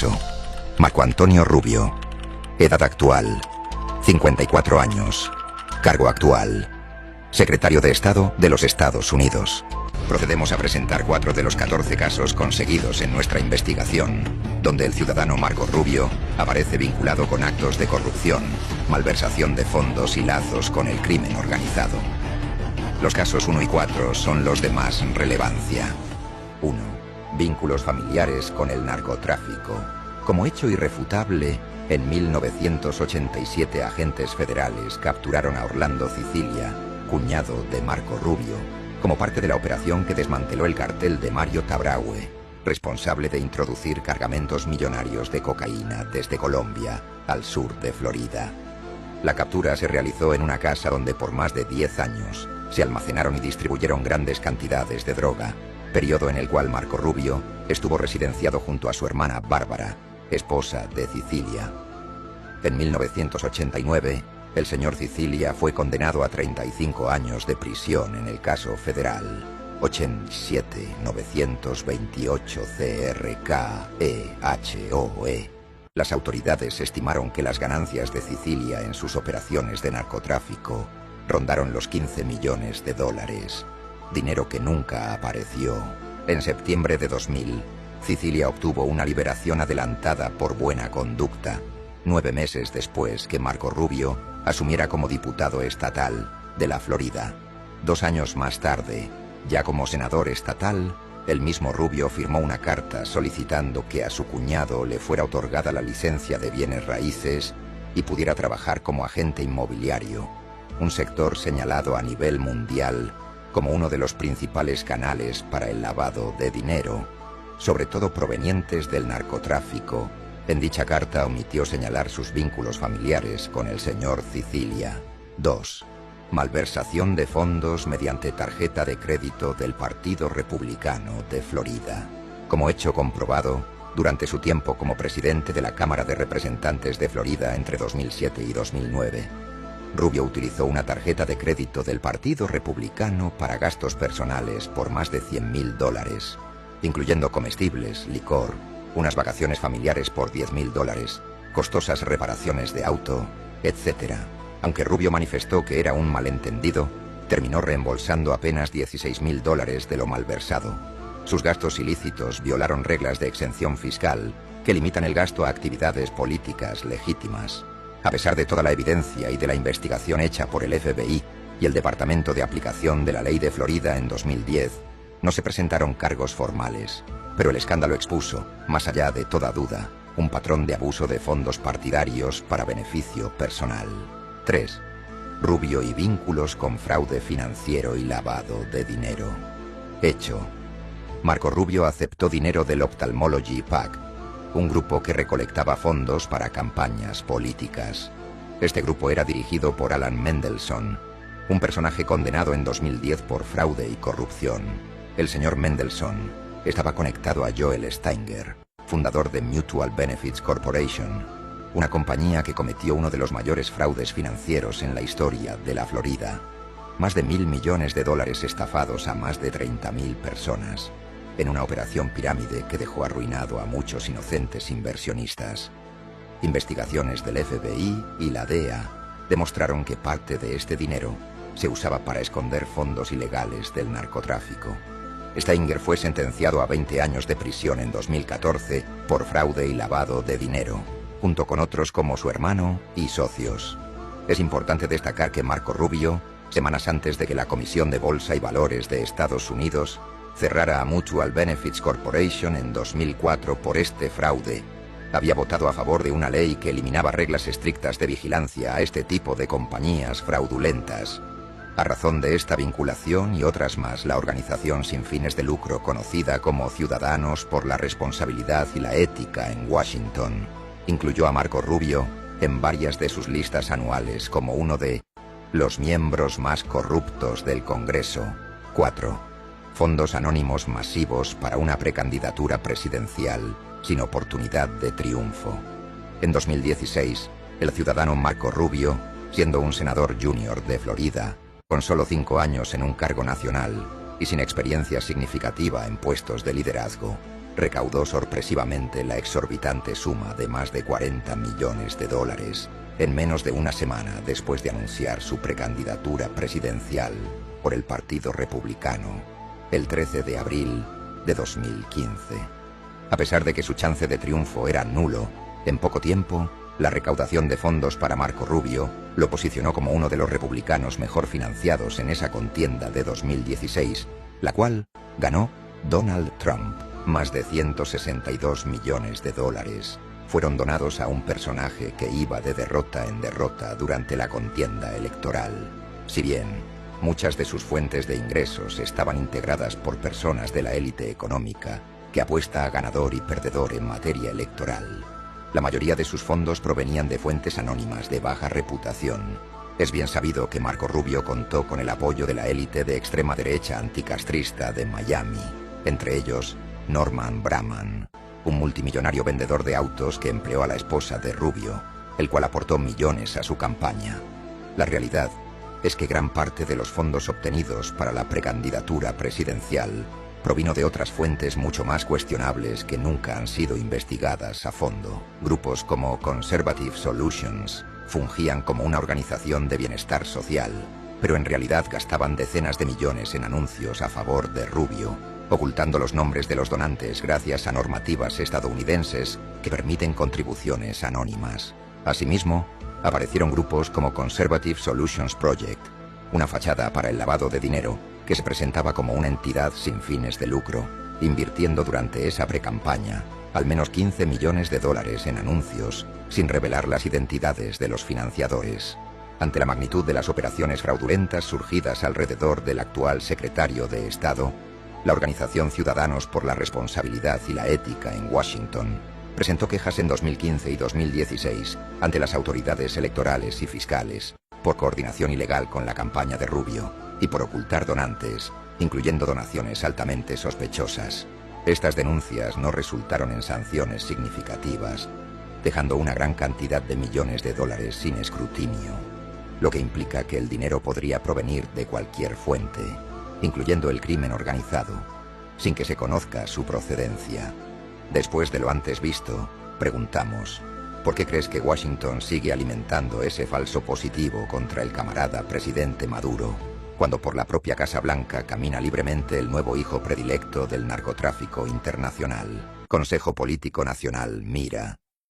Congreso. Marco Antonio Rubio. Edad actual: 54 años. Cargo actual: Secretario de Estado de los Estados Unidos. Procedemos a presentar 4 de los 14 casos conseguidos en nuestra investigación, donde el ciudadano Marco Rubio aparece vinculado con actos de corrupción, malversación de fondos y lazos con el crimen organizado. Los casos 1 y 4 son los de más relevancia. 1. Vínculos familiares con el narcotráfico. Como hecho irrefutable, en 1987 agentes federales capturaron a Orlando Cicilia, cuñado de Marco Rubio, como parte de la operación que desmanteló el cartel de Mario Tabraue, responsable de introducir cargamentos millonarios de cocaína desde Colombia al sur de Florida. La captura se realizó en una casa donde por más de 10 años se almacenaron y distribuyeron grandes cantidades de droga, periodo en el cual Marco Rubio estuvo residenciado junto a su hermana Bárbara, esposa de Cicilia. En 1989, el señor Cicilia fue condenado a 35 años de prisión en el caso federal 87928 CRKEHOE. Las autoridades estimaron que las ganancias de Cicilia en sus operaciones de narcotráfico rondaron los 15 millones de dólares, dinero que nunca apareció. En septiembre de 2000, Cicilia obtuvo una liberación adelantada por buena conducta, 9 meses después que Marco Rubio asumiera como diputado estatal de la Florida. 2 años más tarde, ya como senador estatal, el mismo Rubio firmó una carta solicitando que a su cuñado le fuera otorgada la licencia de bienes raíces y pudiera trabajar como agente inmobiliario, un sector señalado a nivel mundial como uno de los principales canales para el lavado de dinero, sobre todo provenientes del narcotráfico. En dicha carta omitió señalar sus vínculos familiares con el señor Cicilia. 2. Malversación de fondos mediante tarjeta de crédito del Partido Republicano de Florida. Como hecho comprobado, durante su tiempo como presidente de la Cámara de Representantes de Florida entre 2007 y 2009, Rubio utilizó una tarjeta de crédito del Partido Republicano para gastos personales por más de $100.000, incluyendo comestibles, licor, unas vacaciones familiares por $10.000, costosas reparaciones de auto, etc. Aunque Rubio manifestó que era un malentendido, terminó reembolsando apenas $16.000 de lo malversado. Sus gastos ilícitos violaron reglas de exención fiscal que limitan el gasto a actividades políticas legítimas. A pesar de toda la evidencia y de la investigación hecha por el FBI y el Departamento de Aplicación de la Ley de Florida en 2010, no se presentaron cargos formales, pero el escándalo expuso, más allá de toda duda, un patrón de abuso de fondos partidarios para beneficio personal. 3. Rubio y vínculos con fraude financiero y lavado de dinero. Hecho. Marco Rubio aceptó dinero del Ophthalmology PAC, un grupo que recolectaba fondos para campañas políticas. Este grupo era dirigido por Alan Mendelsohn, un personaje condenado en 2010 por fraude y corrupción. El señor Mendelsohn estaba conectado a Joel Steinger, fundador de Mutual Benefits Corporation, una compañía que cometió uno de los mayores fraudes financieros en la historia de la Florida. Más de $1.000 millones estafados a más de 30.000 personas, en una operación pirámide que dejó arruinado a muchos inocentes inversionistas. Investigaciones del FBI y la DEA demostraron que parte de este dinero se usaba para esconder fondos ilegales del narcotráfico. Steinger fue sentenciado a 20 años de prisión en 2014 por fraude y lavado de dinero, junto con otros como su hermano y socios. Es importante destacar que Marco Rubio, semanas antes de que la Comisión de Bolsa y Valores de Estados Unidos cerrara a Mutual Benefits Corporation en 2004 por este fraude, había votado a favor de una ley que eliminaba reglas estrictas de vigilancia a este tipo de compañías fraudulentas. A razón de esta vinculación y otras más, la organización sin fines de lucro conocida como Ciudadanos por la Responsabilidad y la Ética en Washington incluyó a Marco Rubio en varias de sus listas anuales como uno de los miembros más corruptos del Congreso. 4. Fondos anónimos masivos para una precandidatura presidencial sin oportunidad de triunfo. En 2016, el ciudadano Marco Rubio, siendo un senador junior de Florida, con solo 5 años en un cargo nacional y sin experiencia significativa en puestos de liderazgo, recaudó sorpresivamente la exorbitante suma de más de 40 millones de dólares en menos de una semana después de anunciar su precandidatura presidencial por el Partido Republicano el 13 de abril de 2015. A pesar de que su chance de triunfo era nulo, en poco tiempo, la recaudación de fondos para Marco Rubio lo posicionó como uno de los republicanos mejor financiados en esa contienda de 2016, la cual ganó Donald Trump. Más de 162 millones de dólares fueron donados a un personaje que iba de derrota en derrota durante la contienda electoral. Si bien muchas de sus fuentes de ingresos estaban integradas por personas de la élite económica que apuesta a ganador y perdedor en materia electoral, la mayoría de sus fondos provenían de fuentes anónimas de baja reputación. Es bien sabido que Marco Rubio contó con el apoyo de la élite de extrema derecha anticastrista de Miami, entre ellos Norman Braman, un multimillonario vendedor de autos que empleó a la esposa de Rubio, el cual aportó millones a su campaña. La realidad es que gran parte de los fondos obtenidos para la precandidatura presidencial provino de otras fuentes mucho más cuestionables que nunca han sido investigadas a fondo. Grupos como Conservative Solutions fungían como una organización de bienestar social, pero en realidad gastaban decenas de millones en anuncios a favor de Rubio, ocultando los nombres de los donantes gracias a normativas estadounidenses que permiten contribuciones anónimas. Asimismo, aparecieron grupos como Conservative Solutions Project, una fachada para el lavado de dinero que se presentaba como una entidad sin fines de lucro, invirtiendo durante esa precampaña al menos 15 millones de dólares en anuncios, sin revelar las identidades de los financiadores. Ante la magnitud de las operaciones fraudulentas surgidas alrededor del actual secretario de Estado, la organización Ciudadanos por la Responsabilidad y la Ética en Washington presentó quejas en 2015 y 2016 ante las autoridades electorales y fiscales por coordinación ilegal con la campaña de Rubio y por ocultar donantes, incluyendo donaciones altamente sospechosas. Estas denuncias no resultaron en sanciones significativas, dejando una gran cantidad de millones de dólares sin escrutinio, lo que implica que el dinero podría provenir de cualquier fuente, incluyendo el crimen organizado, sin que se conozca su procedencia. Después de lo antes visto, preguntamos, ¿por qué crees que Washington sigue alimentando ese falso positivo contra el camarada presidente Maduro, cuando por la propia Casa Blanca camina libremente el nuevo hijo predilecto del narcotráfico internacional? Consejo Político Nacional, Mira.